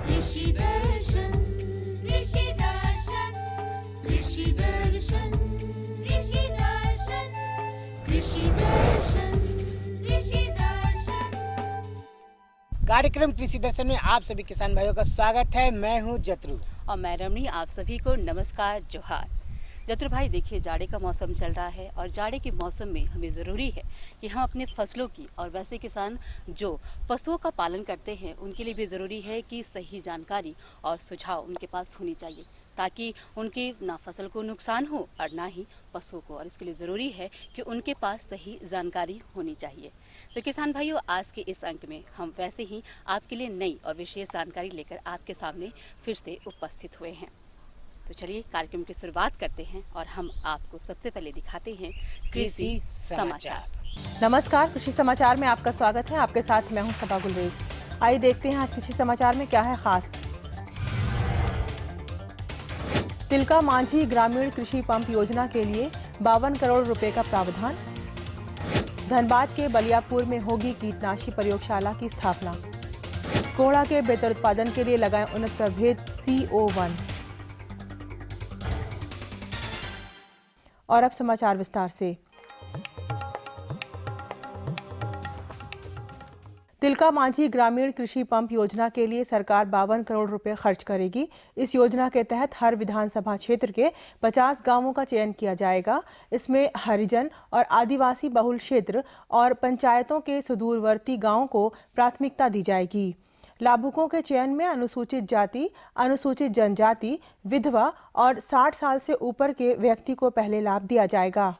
कृषि दर्शन कृषि दर्शन कृषि दर्शन कृषि दर्शन कृषि दर्शन कृषि दर्शन। कार्यक्रम कृषि दर्शन में आप सभी किसान भाइयों का स्वागत है। मैं हूं जत्रू और मैं रमणी। आप सभी को नमस्कार, जोहार। जत्रू भाई, देखिए जाड़े का मौसम चल रहा है और जाड़े के मौसम में हमें ज़रूरी है कि हम अपने फसलों की, और वैसे किसान जो पशुओं का पालन करते हैं उनके लिए भी ज़रूरी है कि सही जानकारी और सुझाव उनके पास होनी चाहिए, ताकि उनके ना फसल को नुकसान हो और ना ही पशुओं को। और इसके लिए ज़रूरी है कि उनके पास सही जानकारी होनी चाहिए। तो किसान भाइयों, आज के इस अंक में हम वैसे ही आपके लिए नई और विशेष जानकारी लेकर आपके सामने फिर से उपस्थित हुए हैं। तो चलिए कार्यक्रम की शुरुआत करते हैं और हम आपको सबसे पहले दिखाते हैं कृषि समाचार। नमस्कार, कृषि समाचार में आपका स्वागत है। आपके साथ मैं हूं सबा गुलरेज। आइए देखते हैं आज कृषि समाचार में क्या है खास। तिलका मांझी ग्रामीण कृषि पंप योजना के लिए 52 करोड़ रुपए का प्रावधान। धनबाद के बलियापुर में होगी कीटनाशी प्रयोगशाला की स्थापना। कोहड़ा के बेहतर उत्पादन के लिए लगाएं उन्नत प्रभेद CO1। और अब समाचार विस्तार से। तिलका मांझी ग्रामीण कृषि पंप योजना के लिए सरकार 52 करोड़ रुपए खर्च करेगी। इस योजना के तहत हर विधानसभा क्षेत्र के 50 गांवों का चयन किया जाएगा। इसमें हरिजन और आदिवासी बहुल क्षेत्र और पंचायतों के सुदूरवर्ती गांवों को प्राथमिकता दी जाएगी। लाभुकों के चयन में अनुसूचित जाति, अनुसूचित जनजाति, विधवा और 60 साल से ऊपर के व्यक्ति को पहले लाभ दिया जाएगा।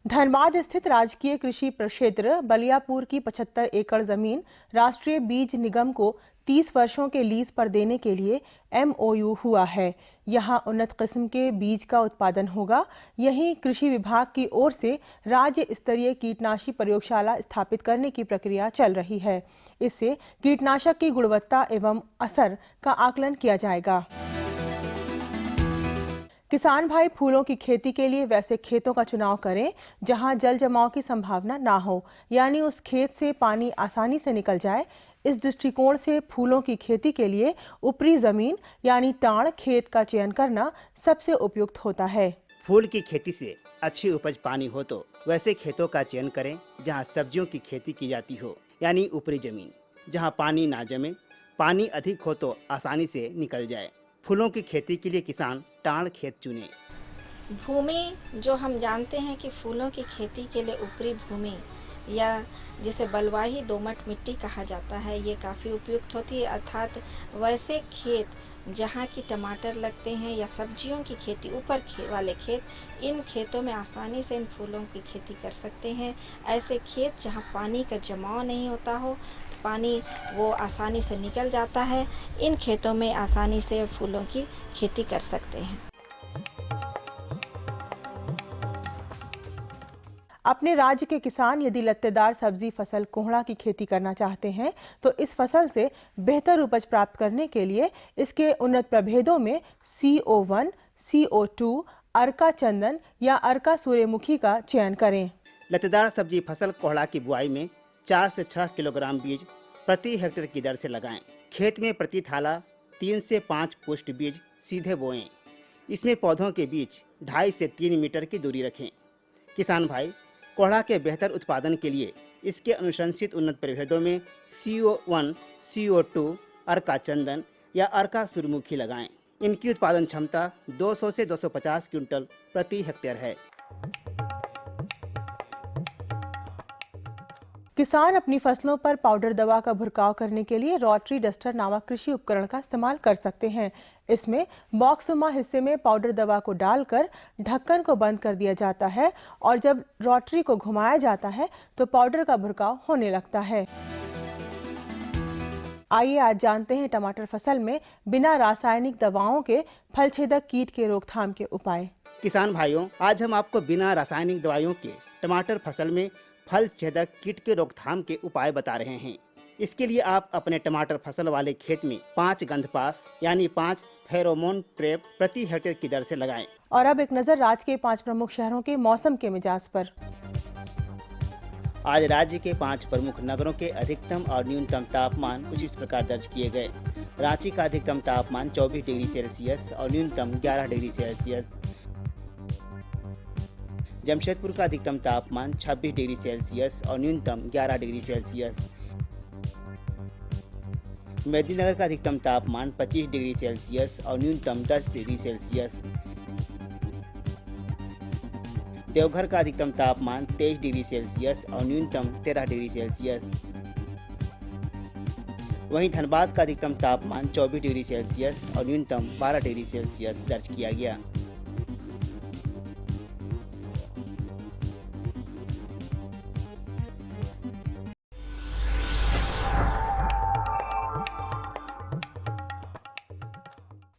धनबाद स्थित राजकीय कृषि प्रक्षेत्र बलियापुर की 75 एकड़ जमीन राष्ट्रीय बीज निगम को 30 वर्षों के लीज पर देने के लिए MOU हुआ है। यहां उन्नत किस्म के बीज का उत्पादन होगा। यहीं कृषि विभाग की ओर से राज्य स्तरीय कीटनाशी प्रयोगशाला स्थापित करने की प्रक्रिया चल रही है। इससे कीटनाशक की गुणवत्ता एवं असर का आकलन किया जाएगा। किसान भाई फूलों की खेती के लिए वैसे खेतों का चुनाव करें जहां जल जमाव की संभावना ना हो, यानी उस खेत से पानी आसानी से निकल जाए। इस दृष्टिकोण से फूलों की खेती के लिए ऊपरी जमीन यानी टाड़ खेत का चयन करना सबसे उपयुक्त होता है। फूल की खेती से अच्छी उपज पानी हो तो वैसे खेतों का चयन करें जहां सब्जियों की खेती की जाती हो, यानी ऊपरी जमीन जहां पानी ना जमे, पानी अधिक हो तो आसानी से निकल जाए। फूलों की खेती के लिए किसान टाड़ खेत चुने। भूमि जो हम जानते हैं कि फूलों की खेती के लिए ऊपरी भूमि या जिसे बलुआही दोमट मिट्टी कहा जाता है, ये काफ़ी उपयुक्त होती है। अर्थात वैसे खेत जहाँ की टमाटर लगते हैं या सब्जियों की खेती, ऊपर वाले खेत, इन खेतों में आसानी से इन फूलों की खेती कर सकते हैं। ऐसे खेत जहाँ पानी का जमाव नहीं होता हो, पानी वो आसानी से निकल जाता है, इन खेतों में आसानी से फूलों की खेती कर सकते हैं। अपने राज्य के किसान यदि लत्तेदार सब्जी फसल कोहड़ा की खेती करना चाहते हैं तो इस फसल से बेहतर उपज प्राप्त करने के लिए इसके उन्नत प्रभेदों में CO1, CO2, अर्का चंदन या अर्का सूर्यमुखी का चयन करें। लतेदार सब्जी फसल कोहड़ा की बुआई में 4 से 6 किलोग्राम बीज प्रति हेक्टेयर की दर से लगाएं। खेत में प्रति थाला 3 से 5 पुष्ट बीज सीधे बोएं। इसमें पौधों के बीच 2.5 से 3 मीटर की दूरी रखें। किसान भाई कोहड़ा के बेहतर उत्पादन के लिए इसके अनुशंसित उन्नत प्रभेदों में CO1, CO2, अर्का चंदन या अर्का सूर्यमुखी लगाएं। इनकी उत्पादन क्षमता 200 से 250 क्विंटल प्रति हेक्टेयर है। किसान अपनी फसलों पर पाउडर दवा का छिड़काव करने के लिए रोटरी डस्टर नामक कृषि उपकरण का इस्तेमाल कर सकते हैं। इसमें बॉक्सनुमा हिस्से में पाउडर दवा को डालकर ढक्कन को बंद कर दिया जाता है और जब रोटरी को घुमाया जाता है तो पाउडर का छिड़काव होने लगता है। आइए आज जानते हैं टमाटर फसल में बिना रासायनिक दवाओं के फलछेदक कीट के रोकथाम के उपाय। किसान भाइयों, आज हम आपको बिना रासायनिक दवाइयों के टमाटर फसल में फल छेदक कीट के रोकथाम के उपाय बता रहे हैं। इसके लिए आप अपने टमाटर फसल वाले खेत में 5 गंधपास यानी 5 फेरोमोन ट्रैप प्रति हेक्टेयर की दर से लगाएं। और अब एक नजर राज्य के 5 प्रमुख शहरों के मौसम के मिजाज पर। आज राज्य के 5 प्रमुख नगरों के अधिकतम और न्यूनतम तापमान कुछ इस प्रकार दर्ज किए गए। रांची का अधिकतम तापमान 24 डिग्री सेल्सियस और न्यूनतम 11 डिग्री सेल्सियस। जमशेदपुर का अधिकतम तापमान 26 डिग्री सेल्सियस और न्यूनतम 11 डिग्री सेल्सियस। मेदिनीनगर का अधिकतम तापमान 25 डिग्री सेल्सियस और न्यूनतम 10 डिग्री सेल्सियस। देवघर का अधिकतम तापमान 23 डिग्री सेल्सियस और न्यूनतम 13 डिग्री सेल्सियस। वहीं धनबाद का अधिकतम तापमान 24 डिग्री सेल्सियस और न्यूनतम 12 डिग्री सेल्सियस दर्ज किया गया।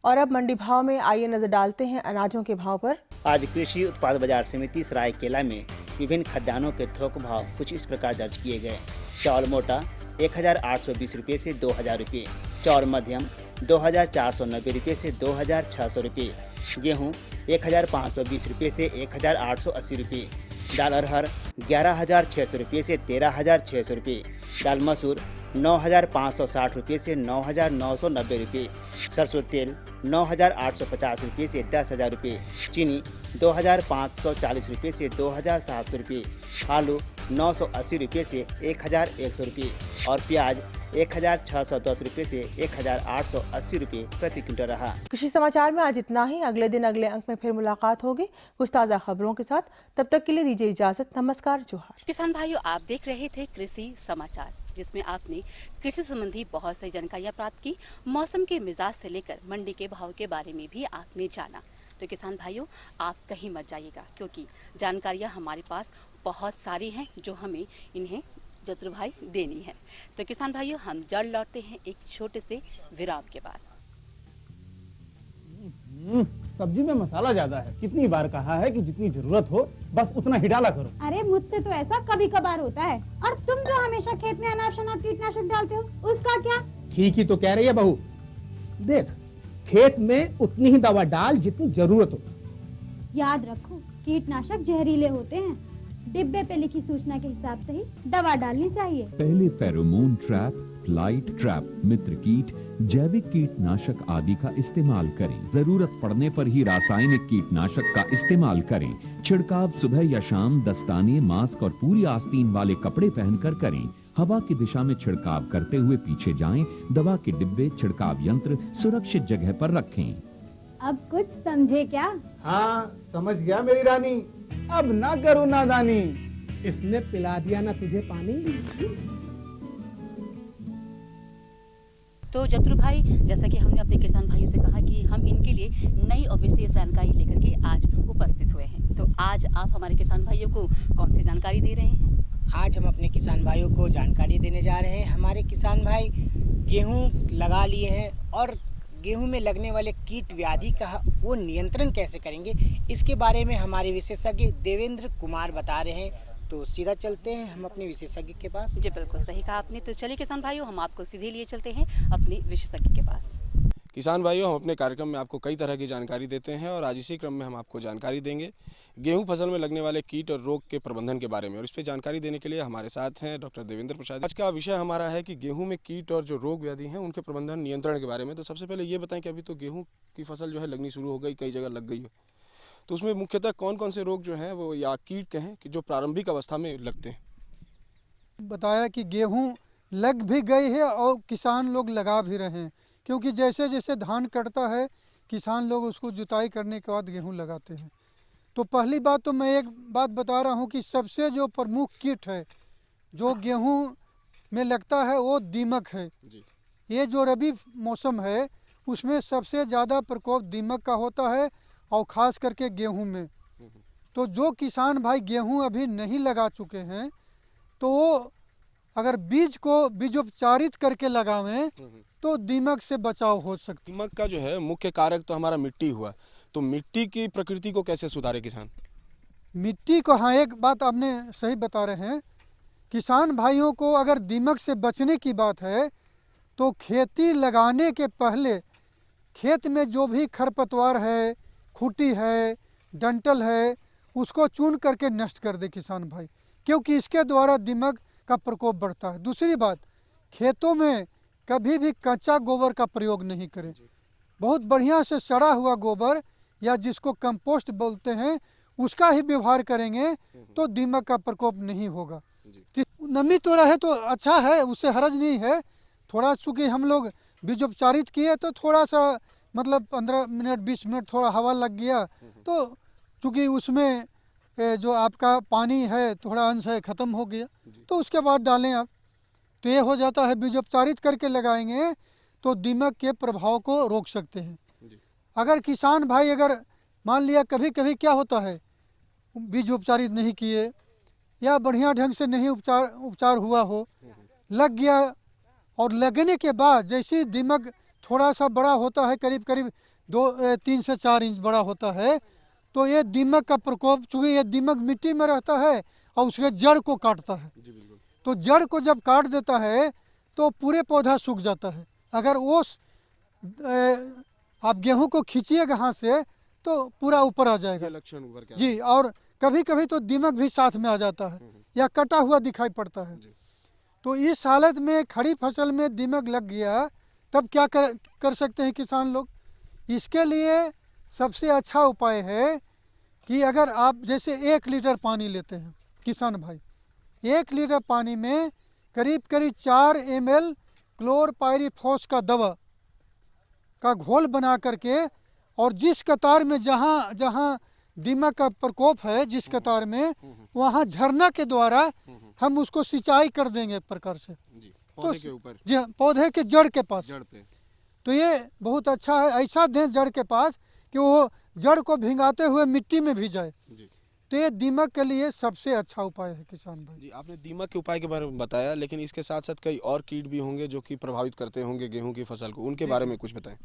और अब मंडी भाव में आइए नजर डालते हैं अनाजों के भाव पर। आज कृषि उत्पाद बाजार समिति सरायकेला में विभिन्न खाद्यान्नों के थोक भाव कुछ इस प्रकार दर्ज किए गए। चावल मोटा 1820 रुपये से 2000 रुपये, चावल मध्यम 2490 रुपये से 2600 रुपये, गेहूँ 1520 रुपये से 1880 रुपये, दाल अरहर 11600 रुपये से 13600 रुपये, दाल मसूर 9560 रुपये से 9990 रुपये, सरसों तेल 9850 रुपये से 10000 रुपये, चीनी 2540 रुपये से 2700 रुपये, आलू 980 रुपये से 1100 रुपये और प्याज 1610 रुपये से 1880 रुपये प्रति क्विंटल रहा। कृषि समाचार में आज इतना ही। अगले दिन अगले अंक में फिर मुलाकात होगी कुछ ताज़ा खबरों के साथ। तब तक के लिए दीजिए इजाजत। नमस्कार, जोहार। किसान भाइयों, आप देख रहे थे कृषि समाचार, जिसमें आपने कृषि संबंधी बहुत सी जानकारियां प्राप्त की। मौसम के मिजाज से लेकर मंडी के भाव के बारे में भी आपने जाना। तो किसान भाइयों, आप कहीं मत जाइएगा, क्योंकि जानकारियां हमारे पास बहुत सारी हैं जो हमें इन्हें जत्र भाई देनी है। तो किसान भाइयों, हम जल्द लौटते हैं एक छोटे से विराम के बाद। सब्जी में मसाला ज्यादा है। कितनी बार कहा है कि जितनी जरूरत हो बस उतना ही डाला करो। अरे मुझसे तो ऐसा कभी कभार होता है। और तुम जो हमेशा खेत में अनाप शनाप कीटनाशक डालते हो, उसका क्या? ठीक ही तो कह रही है बहू। देख, खेत में उतनी ही दवा डाल जितनी जरूरत हो। याद रखो, कीटनाशक जहरीले होते हैं। डिब्बे पे लिखी सूचना के हिसाब से ही दवा डालनी चाहिए। पहले फेरोमोन ट्रैप, फ्लाइट ट्रैप, मित्र कीट, जैविक कीटनाशक आदि का इस्तेमाल करें। जरूरत पड़ने पर ही रासायनिक कीटनाशक का इस्तेमाल करें। छिड़काव सुबह या शाम दस्ताने, मास्क और पूरी आस्तीन वाले कपड़े पहनकर करें। हवा की दिशा में छिड़काव करते हुए पीछे जाएं। दवा के डिब्बे, छिड़काव यंत्र सुरक्षित जगह पर रखें। अब कुछ समझे क्या? हाँ, समझ गया मेरी रानी। अब ना करो नादानी। इसने पिला दिया ना तुझे पानी। तो जत्रु भाई, जैसा कि हमने अपने किसान भाइयों से कहा कि हम इनके लिए नई और विशेष जानकारी लेकर के आज उपस्थित हुए हैं। तो आज आप हमारे किसान भाइयों को कौन सी जानकारी दे रहे हैं? आज हम अपने किसान भाइयों को जानकारी देने जा रहे हैं। हमारे किसान भाई गेहूं लगा लिए हैं और गेहूं में लगने वाले कीट व्याधि का वो नियंत्रण कैसे करेंगे, इसके बारे में हमारे विशेषज्ञ देवेंद्र कुमार बता रहे हैं। तो सीधा चलते हैं हम अपने विशेषज्ञ के पास। जी बिल्कुल सही कहा आपने। तो चलिए किसान भाइयों, हम आपको सीधे लिए चलते हैं अपने विशेषज्ञ के पास। किसान भाइयों, हम अपने कार्यक्रम में आपको कई तरह की जानकारी देते हैं और आज इसी क्रम में हम आपको जानकारी देंगे गेहूं फसल में लगने वाले कीट और रोग के प्रबंधन के बारे में। और इस पर जानकारी देने के लिए हमारे साथ हैं डॉक्टर देवेंद्र प्रसाद। आज का विषय हमारा है कि गेहूं में कीट और जो रोग व्याधि हैं उनके प्रबंधन नियंत्रण के बारे में। तो सबसे पहले ये बताएं कि अभी तो गेहूँ की फसल जो है लगनी शुरू हो गई, कई जगह लग गई है, तो उसमें मुख्यतः कौन कौन से रोग जो हैं वो या कीट कहें कि जो प्रारंभिक अवस्था में लगते हैं? बताया कि गेहूं लग भी गई है और किसान लोग लगा भी रहे हैं, क्योंकि जैसे जैसे धान कटता है किसान लोग उसको जुताई करने के बाद गेहूं लगाते हैं। तो पहली बात तो मैं एक बात बता रहा हूं कि सबसे जो प्रमुख कीट है जो गेहूं में लगता है वो दीमक है जी। ये जो रबी मौसम है उसमें सबसे ज़्यादा प्रकोप दीमक का होता है और ख़ास करके गेहूं में। तो जो किसान भाई गेहूं अभी नहीं लगा चुके हैं तो वो अगर बीज को बीजोपचारित करके लगावें तो दीमक से बचाव हो सकता है। दीमक का जो है मुख्य कारक तो हमारा मिट्टी हुआ, तो मिट्टी की प्रकृति को कैसे सुधारे किसान? मिट्टी को, हाँ एक बात आपने सही बता रहे हैं। किसान भाइयों को अगर दीमक से बचने की बात है तो खेती लगाने के पहले खेत में जो भी खरपतवार है, खूंटी है, डंठल है, उसको चून करके नष्ट कर दे किसान भाई, क्योंकि इसके द्वारा दीमक का प्रकोप बढ़ता है। दूसरी बात, खेतों में कभी भी कच्चा गोबर का प्रयोग नहीं करें। बहुत बढ़िया से सड़ा हुआ गोबर या जिसको कंपोस्ट बोलते हैं उसका ही व्यवहार करेंगे तो दीमक का प्रकोप नहीं होगा। नमी तो रहे तो अच्छा है, उससे हर्ज नहीं है। थोड़ा चूँकि हम लोग बीजोपचारित किए तो थोड़ा सा मतलब 15 मिनट 20 मिनट थोड़ा हवा लग गया तो चूँकि उसमें जो आपका पानी है थोड़ा अंश है ख़त्म हो गया, तो उसके बाद डालें आप, तो ये हो जाता है। बीजोपचारित करके लगाएंगे तो दीमक के प्रभाव को रोक सकते हैं। अगर किसान भाई अगर मान लिया कभी कभी क्या होता है, बीज उपचारित नहीं किए या बढ़िया ढंग से नहीं उपचार हुआ हो, लग गया और लगने के बाद जैसे दीमक थोड़ा सा बड़ा होता है, करीब करीब 3 से 4 इंच बड़ा होता है, तो ये दीमक का प्रकोप, चूँकि ये दीमक मिट्टी में रहता है और उसके जड़ को काटता है, तो जड़ को जब काट देता है तो पूरे पौधा सूख जाता है। अगर वो आप गेहूं को खींचिएगा हाथ से तो पूरा ऊपर आ जाएगा लक्षण ऊपर क्या जी, और कभी कभी तो दीमक भी साथ में आ जाता है या कटा हुआ दिखाई पड़ता है। तो इस हालत में खड़ी फसल में दीमक लग गया तब क्या कर सकते हैं किसान लोग? इसके लिए सबसे अच्छा उपाय है कि अगर आप जैसे 1 लीटर पानी लेते हैं किसान भाई, 1 लीटर पानी में करीब करीब 4 ml क्लोरपाइरीफॉस का दवा का घोल बना करके, और जिस कतार में जहाँ जहाँ दीमक का प्रकोप है जिस कतार में, वहाँ झरना के द्वारा हम उसको सिंचाई कर देंगे एक प्रकार से पौधे के ऊपर, जी पौधे के जड़ के पास, जड़ पे। तो ये बहुत अच्छा है। ऐसा दें जड़ के पास कि वो जड़ को भिंगाते हुए मिट्टी में भी जाए, तो ये दीमक के लिए सबसे अच्छा उपाय है किसान भाई। जी, आपने दीमक के उपाय के बारे में बताया, लेकिन इसके साथ साथ कई और कीट भी होंगे जो कि प्रभावित करते होंगे गेहूं की फसल को, उनके बारे में कुछ बताएं।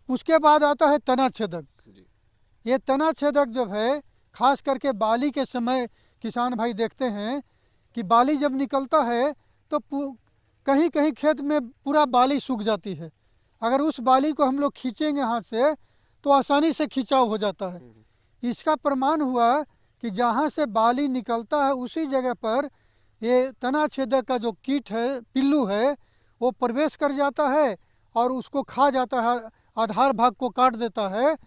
उसके बाद आता है तना छेदक। ये तना छेदक जब है, खास करके बाली के समय किसान भाई देखते हैं कि बाली जब निकलता है तो कहीं कहीं खेत में पूरा बाली सूख जाती है। अगर उस बाली को हम लोग खींचेंगे हाथ से तो आसानी से खिंचाव हो जाता है। इसका प्रमाण हुआ कि जहाँ से बाली निकलता है उसी जगह पर ये तना छेदक का जो कीट है, पिल्लू है, वो प्रवेश कर जाता है और उसको खा जाता है, आधार भाग को काट देता है,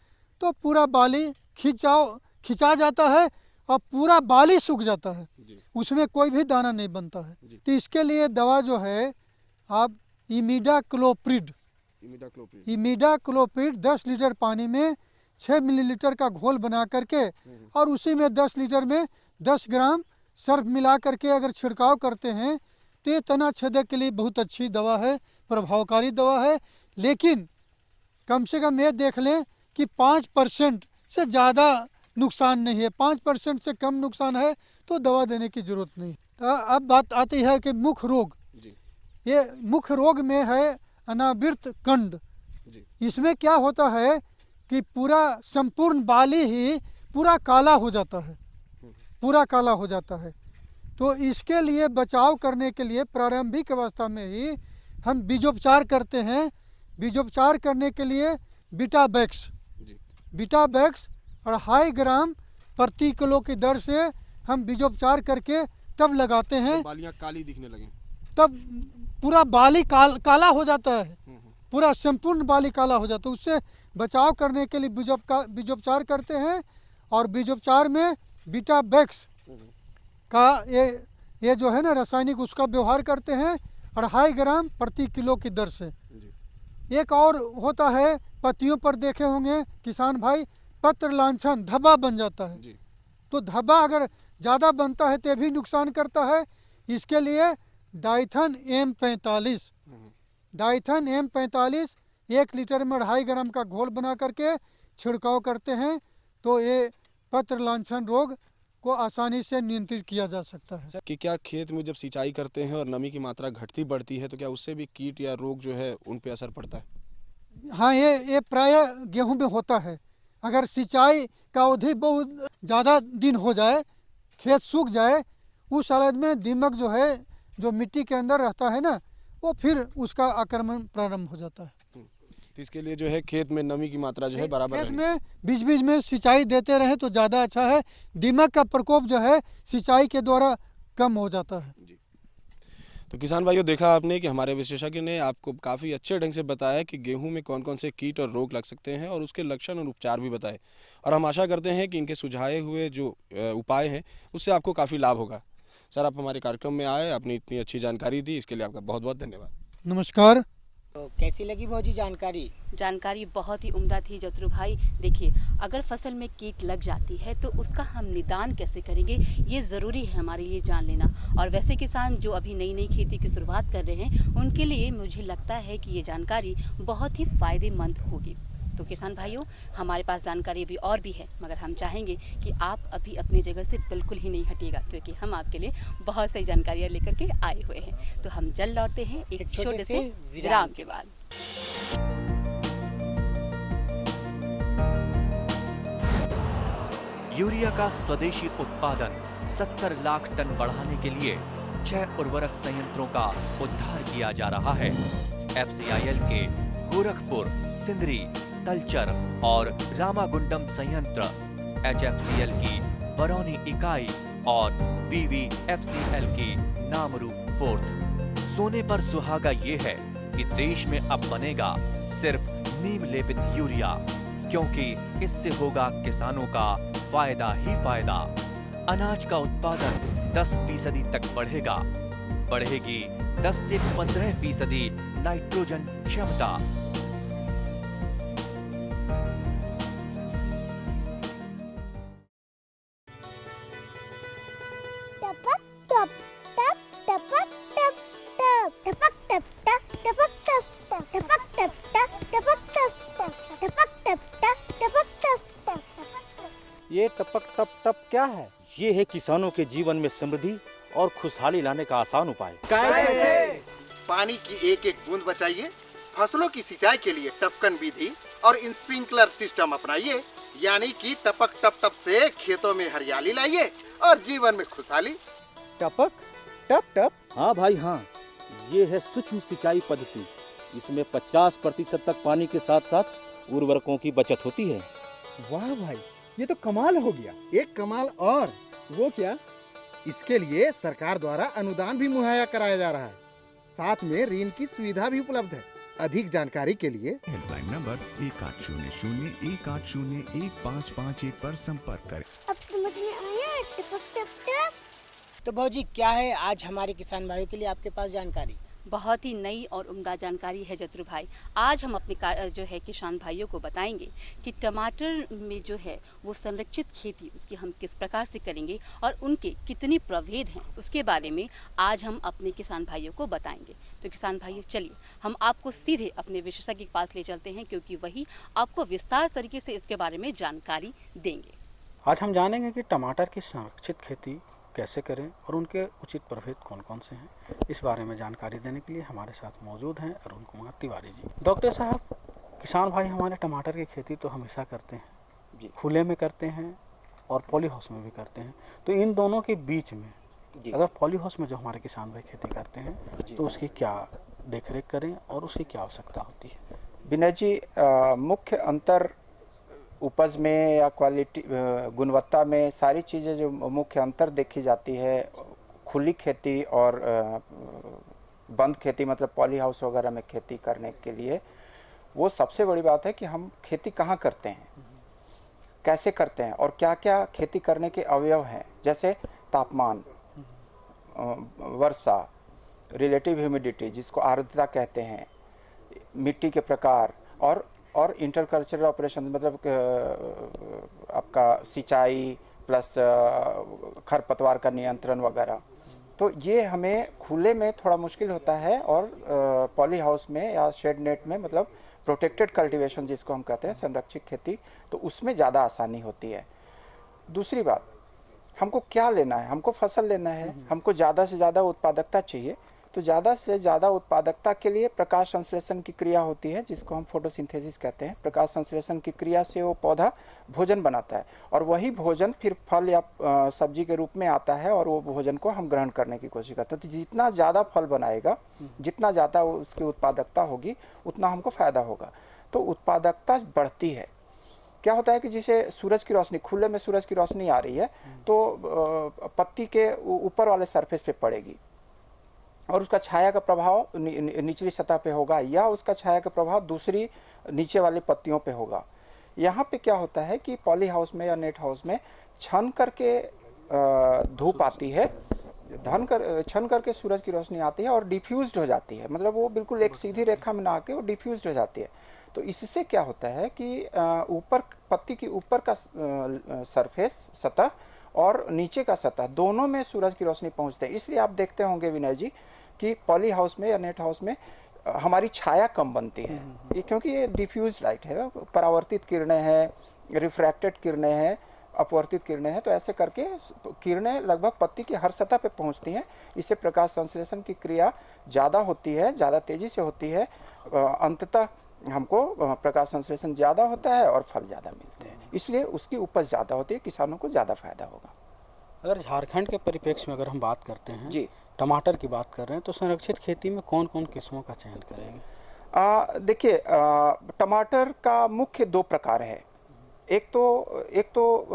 तो पूरा बाली खिंचा जाता है और पूरा बाली सूख जाता है, उसमें कोई भी दाना नहीं बनता है। तो इसके लिए दवा जो है आप इमिडाक्लोप्रिड 10 लीटर पानी में 6 मिलीलीटर का घोल बना करके और उसी में 10 लीटर में 10 ग्राम सर्फ मिला करके अगर छिड़काव करते हैं तो ये तना छेदक के लिए बहुत अच्छी दवा है, प्रभावकारी दवा है। लेकिन कम से कम ये देख लें कि 5% से ज़्यादा नुकसान नहीं है, 5% से कम नुकसान है तो दवा देने की ज़रूरत नहीं। तो अब बात आती है कि मुख्य रोग, ये मुख्य रोग में है अनावृत कंड। इसमें क्या होता है कि पूरा संपूर्ण बाली ही पूरा काला हो जाता है, पूरा काला हो जाता है। तो इसके लिए बचाव करने के लिए प्रारंभिक अवस्था में ही हम बीजोपचार करते हैं। बीजोपचार करने के लिए बीटाबैक्स 2.5 ग्राम प्रति किलो की दर से हम बीजोपचार करके तब लगाते हैं। तो बालियाँ काली दिखने लगे तब पूरा बाली काला हो जाता है, पूरा संपूर्ण बाली काला हो जाता है। उससे बचाव करने के लिए बीजोपचार करते हैं और बीजोपचार में बीटाबैक्स का ये जो है ना रासायनिक, उसका व्यवहार करते हैं 2.5 ग्राम प्रति किलो की दर से। एक और होता है, पत्तियों पर देखे होंगे किसान भाई, पत्र लांछन, धब्बा बन जाता है। तो धब्बा अगर ज़्यादा बनता है तो भी नुकसान करता है। इसके लिए डाइथन M45 1 लीटर में 2.5 ग्राम का घोल बना करके छिड़काव करते हैं तो ये पत्र लांछन रोग को आसानी से नियंत्रित किया जा सकता है। कि क्या खेत में जब सिंचाई करते हैं और नमी की मात्रा घटती बढ़ती है तो क्या उससे भी कीट या रोग जो है उन पे असर पड़ता है? हाँ, ये प्रायः गेहूं में होता है। अगर सिंचाई का अवधि बहुत ज़्यादा दिन हो जाए, खेत सूख जाए, उस हालत में दीमक जो है, जो मिट्टी के अंदर रहता है ना, वो फिर उसका आक्रमण प्रारंभ हो जाता है। तो इसके लिए जो है खेत में नमी की मात्रा जो है बराबर खेत रहनी में बीच बीच में सिंचाई देते रहे तो ज़्यादा अच्छा है। दीमक का प्रकोप जो है सिंचाई के द्वारा कम हो जाता है। तो किसान भाइयों, देखा आपने कि हमारे विशेषज्ञ ने आपको काफ़ी अच्छे ढंग से बताया कि गेहूं में कौन कौन से कीट और रोग लग सकते हैं और उसके लक्षण और उपचार भी बताए। और हम आशा करते हैं कि इनके सुझाए हुए जो उपाय हैं उससे आपको काफ़ी लाभ होगा। सर, आप हमारे कार्यक्रम में आए, अपनी इतनी अच्छी जानकारी दी, इसके लिए आपका बहुत बहुत धन्यवाद। नमस्कार। तो कैसी लगी भौजी जानकारी? जानकारी बहुत ही उम्दा थी जतरू भाई। देखिए, अगर फसल में कीट लग जाती है तो उसका हम निदान कैसे करेंगे, ये ज़रूरी है हमारे लिए जान लेना। और वैसे किसान जो अभी नई नई खेती की शुरुआत कर रहे हैं, उनके लिए मुझे लगता है कि ये जानकारी बहुत ही फ़ायदेमंद होगी। तो किसान भाइयों, हमारे पास जानकारी अभी और भी है, मगर हम चाहेंगे कि आप अभी अपनी जगह से बिल्कुल ही नहीं हटिएगा, क्योंकि हम आपके लिए बहुत सारी जानकारियाँ लेकर के आए हुए हैं। तो हम जल्द लौटते हैं एक छोटे से विराम के बाद। यूरिया का स्वदेशी उत्पादन 70 लाख टन बढ़ाने के लिए 6 उर्वरक संयंत्रों का उद्धार किया जा रहा है। FCIL के गोरखपुर, सिंदरी, तलचर और रामागुंडम संयंत्र, HFCL की बरौनी इकाई और BVFCL की नामरू फोर्थ। सोने पर सुहागा ये है कि देश में अब बनेगा सिर्फ नीम लेपित यूरिया, क्योंकि इससे होगा किसानों का फायदा ही फायदा। अनाज का उत्पादन 10% तक बढ़ेगा। बढ़ेगी 10 से 15% नाइट्रोजन क्षमता। ये टपक टप टप क्या है? ये है किसानों के जीवन में समृद्धि और खुशहाली लाने का आसान उपाय। कैसे? पानी की एक एक बूंद बचाइए, फसलों की सिंचाई के लिए टपकन विधि और स्प्रिंकलर सिस्टम अपनाइए, यानी कि टपक टप टप से खेतों में हरियाली लाइए और जीवन में खुशहाली। टपक टप टप? हाँ भाई हाँ, ये है सूक्ष्म सिंचाई पद्धति। इसमें 50% तक पानी के साथ साथ उर्वरकों की बचत होती है। वाह भाई, ये तो कमाल हो गया। एक कमाल और, वो क्या? इसके लिए सरकार द्वारा अनुदान भी मुहैया कराया जा रहा है, साथ में ऋण की सुविधा भी उपलब्ध है। अधिक जानकारी के लिए हेल्पलाइन नंबर 1800-1851-551 पर संपर्क करें। अब समझ में आया टपक टप टप। तो भौजी, क्या है आज हमारे किसान भाइयों के लिए आपके पास जानकारी? बहुत ही नई और उम्दा जानकारी है जतरू भाई। आज हम अपने जो है किसान भाइयों को बताएंगे कि टमाटर में जो है वो संरक्षित खेती उसकी हम किस प्रकार से करेंगे और उनके कितने प्रभेद हैं, उसके बारे में आज हम अपने किसान भाइयों को बताएंगे। तो किसान भाइयों, चलिए हम आपको सीधे अपने विशेषज्ञ के पास ले चलते हैं, क्योंकि वही आपको विस्तार तरीके से इसके बारे में जानकारी देंगे। आज हम जानेंगे कि टमाटर की संरक्षित खेती कैसे करें और उनके उचित प्रभेद कौन कौन से हैं। इस बारे में जानकारी देने के लिए हमारे साथ मौजूद हैं अरुण कुमार तिवारी जी। डॉक्टर साहब, किसान भाई हमारे टमाटर की खेती तो हमेशा करते हैं जी, खुले में करते हैं और पॉली हाउस में भी करते हैं। तो इन दोनों के बीच में अगर पॉली हाउस में जो हमारे किसान भाई खेती करते हैं तो उसकी क्या देखरेख करें और उसकी क्या आवश्यकता होती है? विनय जी, मुख्य अंतर उपज में या क्वालिटी गुणवत्ता में सारी चीज़ें जो मुख्य अंतर देखी जाती है खुली खेती और बंद खेती, मतलब पॉली हाउस वगैरह में खेती करने के लिए, वो सबसे बड़ी बात है कि हम खेती कहाँ करते हैं, कैसे करते हैं और क्या क्या खेती करने के अवयव हैं, जैसे तापमान, वर्षा, रिलेटिव ह्यूमिडिटी जिसको आर्द्रता कहते हैं, मिट्टी के प्रकार और इंटरकल्चरल ऑपरेशन, मतलब आपका सिंचाई प्लस खरपतवार का नियंत्रण वगैरह। तो ये हमें खुले में थोड़ा मुश्किल होता है और पॉली हाउस में या शेड नेट में, मतलब प्रोटेक्टेड कल्टीवेशन जिसको हम कहते हैं, संरक्षित खेती, तो उसमें ज़्यादा आसानी होती है। दूसरी बात, हमको क्या लेना है? हमको फसल लेना है, हमको ज़्यादा से ज़्यादा उत्पादकता चाहिए। तो ज़्यादा से ज़्यादा उत्पादकता के लिए प्रकाश संश्लेषण की क्रिया होती है, जिसको हम फोटोसिंथेसिस कहते हैं। प्रकाश संश्लेषण की क्रिया से वो पौधा भोजन बनाता है और वही भोजन फिर फल या सब्जी के रूप में आता है और वो भोजन को हम ग्रहण करने की कोशिश करते हैं। तो जितना ज़्यादा फल बनाएगा, जितना ज़्यादा उसकी उत्पादकता होगी, उतना हमको फ़ायदा होगा। तो उत्पादकता बढ़ती है। क्या होता है कि जैसे सूरज की रोशनी, खुले में सूरज की रोशनी आ रही है तो पत्ती के ऊपर वाले सरफेस पे पड़ेगी और उसका छाया का प्रभाव निचली सतह पे होगा या उसका छाया का प्रभाव दूसरी नीचे वाली पत्तियों पे होगा। यहाँ पे क्या होता है कि पॉली हाउस में या नेट हाउस में छन करके धूप आती है, छन करके सूरज की रोशनी आती है और डिफ्यूज्ड हो जाती है, मतलब वो बिल्कुल एक सीधी रेखा में ना आके वो डिफ्यूज्ड हो जाती है। तो इससे क्या होता है कि ऊपर पत्ती की ऊपर का सरफेस सतह और नीचे का सतह दोनों में सूरज की रोशनी पहुंचते हैं। इसलिए आप देखते होंगे विनय जी कि पॉली हाउस में या नेट हाउस में हमारी छाया कम बनती है, ये क्योंकि ये डिफ्यूज लाइट है, परावर्तित किरणें हैं, रिफ्रैक्टेड किरणें हैं, अपवर्तित किरणें हैं, तो ऐसे करके किरणें लगभग पत्ती की हर सतह पे पहुंचती हैं। इससे प्रकाश संश्लेषण की क्रिया ज़्यादा होती है, ज़्यादा तेजी से होती है, अंततः हमको प्रकाश संश्लेषण ज़्यादा होता है और फल ज़्यादा मिलते हैं, इसलिए उसकी उपज ज़्यादा होती है, किसानों को ज़्यादा फायदा होगा। अगर झारखंड के परिप्रेक्ष्य में अगर हम बात करते हैं जी, टमाटर की बात कर रहे हैं, तो संरक्षित खेती में कौन कौन किस्मों का चयन करेंगे? देखिए, टमाटर का मुख्य दो प्रकार है। एक तो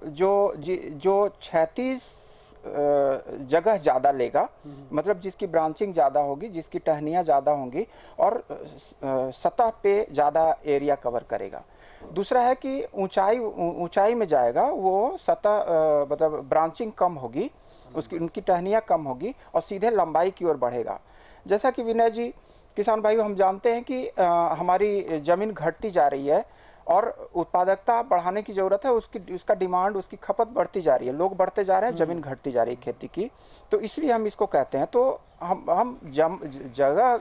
जो 36 जगह ज़्यादा लेगा, मतलब जिसकी ब्रांचिंग ज़्यादा होगी, जिसकी टहनियाँ ज़्यादा होंगी और सतह पे ज़्यादा एरिया कवर करेगा। दूसरा है कि ऊंचाई में जाएगा, वो सतह मतलब ब्रांचिंग कम होगी, उनकी टहनियाँ कम होगी और सीधे लंबाई की ओर बढ़ेगा। जैसा कि विनय जी, किसान भाइयों, हम जानते हैं कि हमारी ज़मीन घटती जा रही है और उत्पादकता बढ़ाने की ज़रूरत है, उसका डिमांड, उसकी खपत बढ़ती जा रही है, लोग बढ़ते जा रहे हैं, ज़मीन घटती जा रही है खेती की, तो इसलिए हम इसको कहते हैं। तो हम जगह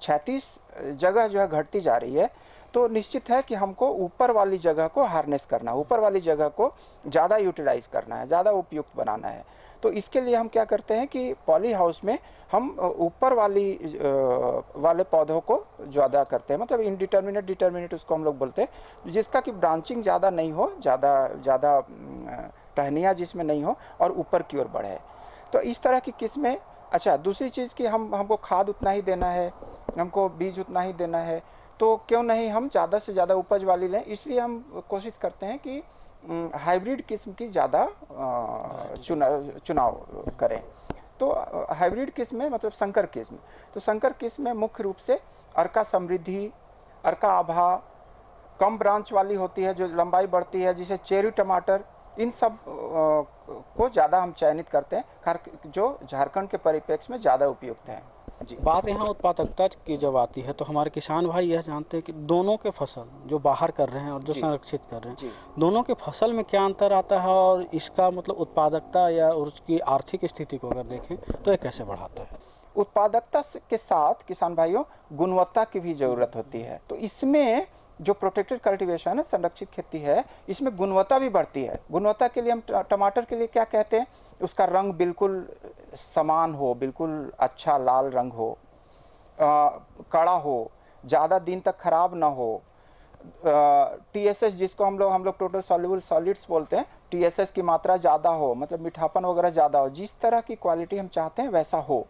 36 जगह जो है घटती जा रही है, तो निश्चित है कि हमको ऊपर वाली जगह को हार्नेस करना, ऊपर वाली जगह को ज़्यादा यूटिलाइज करना है, ज़्यादा उपयुक्त बनाना है। तो इसके लिए हम क्या करते हैं कि पॉली हाउस में हम ऊपर वाले पौधों को ज़्यादा करते हैं, मतलब इनडिटर्मिनेट, डिटर्मिनेट उसको हम लोग बोलते हैं, जिसका कि ब्रांचिंग ज़्यादा नहीं हो, ज़्यादा टहनियाँ जिसमें नहीं हो और ऊपर की ओर बढ़े। तो इस तरह की किस्में। अच्छा, दूसरी चीज़ कि हमको खाद उतना ही देना है, हमको बीज उतना ही देना है, तो क्यों नहीं हम ज़्यादा से ज़्यादा उपज वाली लें। इसलिए हम कोशिश करते हैं कि हाइब्रिड किस्म की ज़्यादा चुनाव करें। तो हाइब्रिड किस्म में मतलब संकर किस्म, तो संकर किस्म में मुख्य रूप से अर्का समृद्धि, अर्का आभा, कम ब्रांच वाली होती है जो लंबाई बढ़ती है, जिसे चेरी टमाटर, इन सब को ज़्यादा हम चयनित करते हैं, जो झारखंड के परिप्रेक्ष्य में ज़्यादा उपयुक्त हैं। जी, बात यहाँ उत्पादकता की जब आती है तो हमारे किसान भाई यह जानते हैं कि दोनों के फसल जो बाहर कर रहे हैं और जो संरक्षित कर रहे हैं, दोनों के फसल में क्या अंतर आता है और इसका मतलब उत्पादकता या उसकी आर्थिक स्थिति को अगर देखें तो ये कैसे बढ़ाता है? उत्पादकता के साथ किसान भाइयों गुणवत्ता की भी ज़रूरत होती है। तो इसमें जो प्रोटेक्टेड कल्टीवेशन है, संरक्षित खेती है, इसमें गुणवत्ता भी बढ़ती है। गुणवत्ता के लिए हम टमाटर के लिए क्या कहते हैं, उसका रंग बिल्कुल समान हो, बिल्कुल अच्छा लाल रंग हो, कड़ा हो, ज़्यादा दिन तक खराब ना हो, TSS जिसको हम लोग टोटल सॉल्युबल सॉलिड्स बोलते हैं, TSS की मात्रा ज़्यादा हो, मतलब मीठापन वगैरह ज़्यादा हो, जिस तरह की क्वालिटी हम चाहते हैं वैसा हो,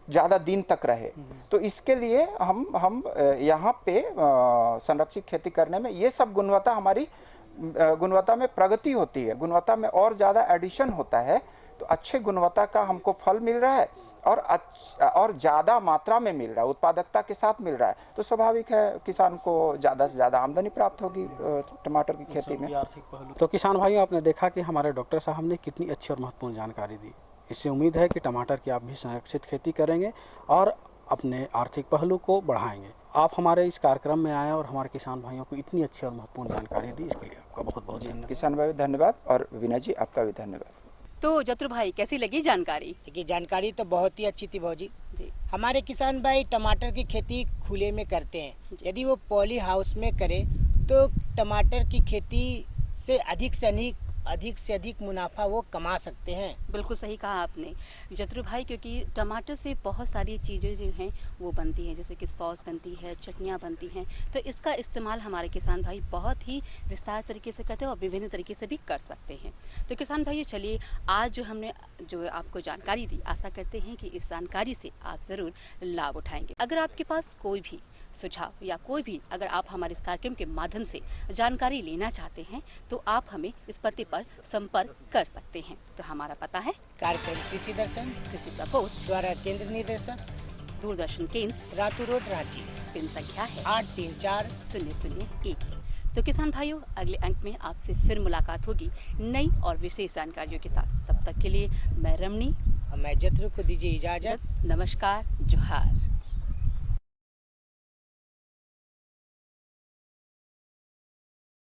ज़्यादा दिन तक रहे। तो इसके लिए हम यहाँ पे संरक्षित खेती करने में ये सब गुणवत्ता, हमारी गुणवत्ता में प्रगति होती है, गुणवत्ता में और ज़्यादा एडिशन होता है, तो अच्छे गुणवत्ता का हमको फल मिल रहा है और ज़्यादा मात्रा में मिल रहा है, उत्पादकता के साथ मिल रहा है, तो स्वाभाविक है किसान को ज़्यादा से ज़्यादा आमदनी प्राप्त होगी टमाटर की खेती में। आर्थिक पहलू। तो किसान भाइयों, आपने देखा कि हमारे डॉक्टर साहब ने कितनी अच्छी और महत्वपूर्ण जानकारी दी। इससे उम्मीद है कि टमाटर की आप भी संरक्षित खेती करेंगे और अपने आर्थिक पहलू को बढ़ाएंगे। आप हमारे इस कार्यक्रम में आए और हमारे किसान भाइयों को इतनी अच्छी और महत्वपूर्ण जानकारी दी, इसके लिए आपका बहुत बहुत धन्यवाद। किसान भाई धन्यवाद, और विनय जी आपका भी धन्यवाद। तो जतुर भाई, कैसी लगी जानकारी? देखिए, जानकारी तो बहुत ही अच्छी थी भौजी जी। हमारे किसान भाई टमाटर की खेती खुले में करते हैं, यदि वो पॉली हाउस में करे तो टमाटर की खेती से अधिक अधिक से अधिक मुनाफा वो कमा सकते हैं। बिल्कुल सही कहा आपने जतरू भाई, क्योंकि टमाटर से बहुत सारी चीज़ें जो हैं वो बनती हैं, जैसे कि सॉस बनती है, चटनियाँ बनती हैं, तो इसका इस्तेमाल हमारे किसान भाई बहुत ही विस्तार तरीके से करते हैं और विभिन्न तरीके से भी कर सकते हैं। तो किसान भाइयों, चलिए आज जो हमने आपको जानकारी दी, आशा करते हैं कि इस जानकारी से आप ज़रूर लाभ उठाएंगे। अगर आपके पास कोई भी सुझाव या कोई भी अगर आप हमारे इस कार्यक्रम के माध्यम से जानकारी लेना चाहते हैं तो आप हमें इस पते पर संपर्क कर सकते हैं। तो हमारा पता है कार्यक्रम कृषि दर्शन, कृषि प्रकोष्ठ द्वारा केंद्र निदेशक, दूरदर्शन केंद्र, रातू रोड, रांची। पिन संख्या है 834001। तो किसान भाइयों, अगले अंक में आपसे फिर मुलाकात होगी नई और विशेष जानकारियों के साथ। तब तक के लिए मैं रमणी, मैं जतरू को दीजिए इजाजत। नमस्कार, जोहार।